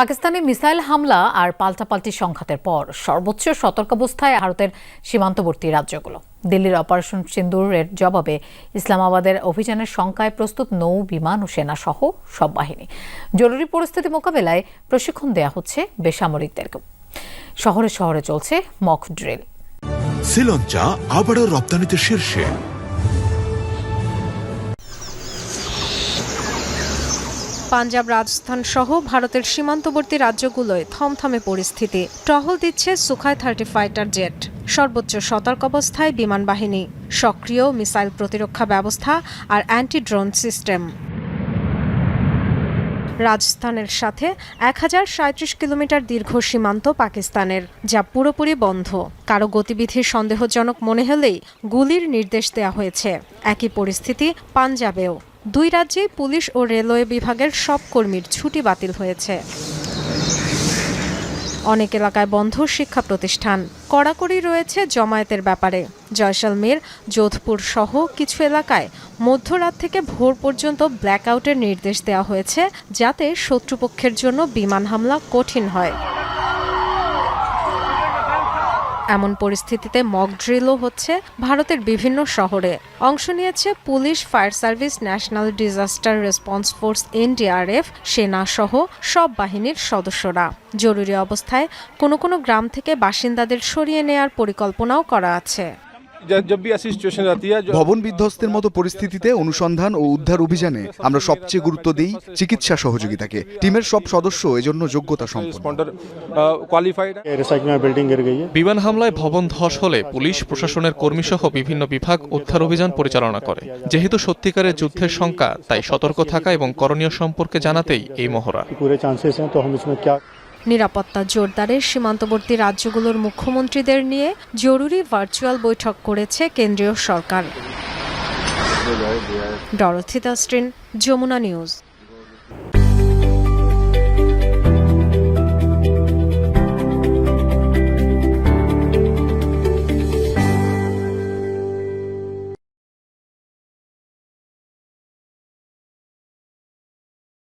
পাকিস্তানে মিসাইল হামলা আর পাল্টাপাল্টি সংঘাতের পর সর্বোচ্চ সতর্কাবস্থায় ভারতের সীমান্তবর্তী রাজ্যগুলো। দিল্লির অপারেশন সিন্দুরের জবাবে ইসলামাবাদের অভিযানের শঙ্কায় প্রস্তুত নৌ, বিমান ও সেনা সহ সব বাহিনী। জরুরি পরিস্থিতি মোকাবেলায় প্রশিক্ষণ দেয়া হচ্ছে বেসামরিকদেরকেও। শহরে শহরে চলছে মক ড্রিল। শ্রীলঙ্কা আবারও রপ্তানিতে শীর্ষে। পাঞ্জাব, রাজস্থান সহ ভারতের সীমান্তবর্তী রাজ্যগুলোয় থমথমে পরিস্থিতি। টহল দিচ্ছে সুখাই 30 ফাইটার জেট। সর্বোচ্চ সতর্কাবস্থায় বিমান বাহিনী, সক্রিয় মিসাইল প্রতিরক্ষা ব্যবস্থা আর অ্যান্টি ড্রোন সিস্টেম। রাজস্থানের সাথে 1037 কিলোমিটার দীর্ঘ সীমান্ত পাকিস্তানের, যা পুরোপুরি বন্ধ। কারো গতিবিধি সন্দেহজনক মনে হলেই গুলির নির্দেশ দেওয়া হয়েছে। একই পরিস্থিতি পাঞ্জাবেও। দুই রাজ্যেই পুলিশ ও রেলওয়ে বিভাগের সব কর্মীর ছুটি বাতিল হয়েছে। অনেক এলাকায় বন্ধ শিক্ষা প্রতিষ্ঠান। কড়াকড়ি রয়েছে জমায়েতের ব্যাপারে। জয়সলমের, যোধপুর সহ কিছু এলাকায় মধ্যরাত থেকে ভোর পর্যন্ত ব্ল্যাকআউটের নির্দেশ দেওয়া হয়েছে, যাতে শত্রুপক্ষের জন্য বিমান হামলা কঠিন হয়। এমন পরিস্থিতিতে মক ড্রিলও হচ্ছে ভারতের বিভিন্ন শহরে। অংশ নিয়েছে police, fire service, national disaster response force NDRF, সেনা সহ সব বাহিনীর সদস্যরা। জরুরি অবস্থায় কোনো কোনো গ্রাম থেকে বাসিন্দাদের সরিয়ে নেয়ার পরিকল্পনাও করা আছে। ভবন বিধ্বস্তের মতো পরিস্থিতিতে অনুসন্ধান ও উদ্ধার অভিযানে আমরা সবচেয়ে গুরুত্ব দিই চিকিৎসা সহযোগিতাকে। টিমের সব সদস্য এজন্য যোগ্যতা সম্পন্ন। বিমান হামলায় ভবন ধস হলে পুলিশ, প্রশাসনের কর্মীসহ বিভিন্ন বিভাগ উদ্ধার অভিযান পরিচালনা করে। যেহেতু সত্যিকারের যুদ্ধের শঙ্কা, তাই সতর্ক থাকা এবং করণীয় সম্পর্কে জানাতেই এই মহড়া। নিরাপত্তা জোরদারে সীমান্তবর্তী রাজ্যগুলোর মুখ্যমন্ত্রীদের নিয়ে জরুরি ভার্চুয়াল বৈঠক করেছে কেন্দ্রীয় সরকার। Dorothy Tasrin, Jamuna news.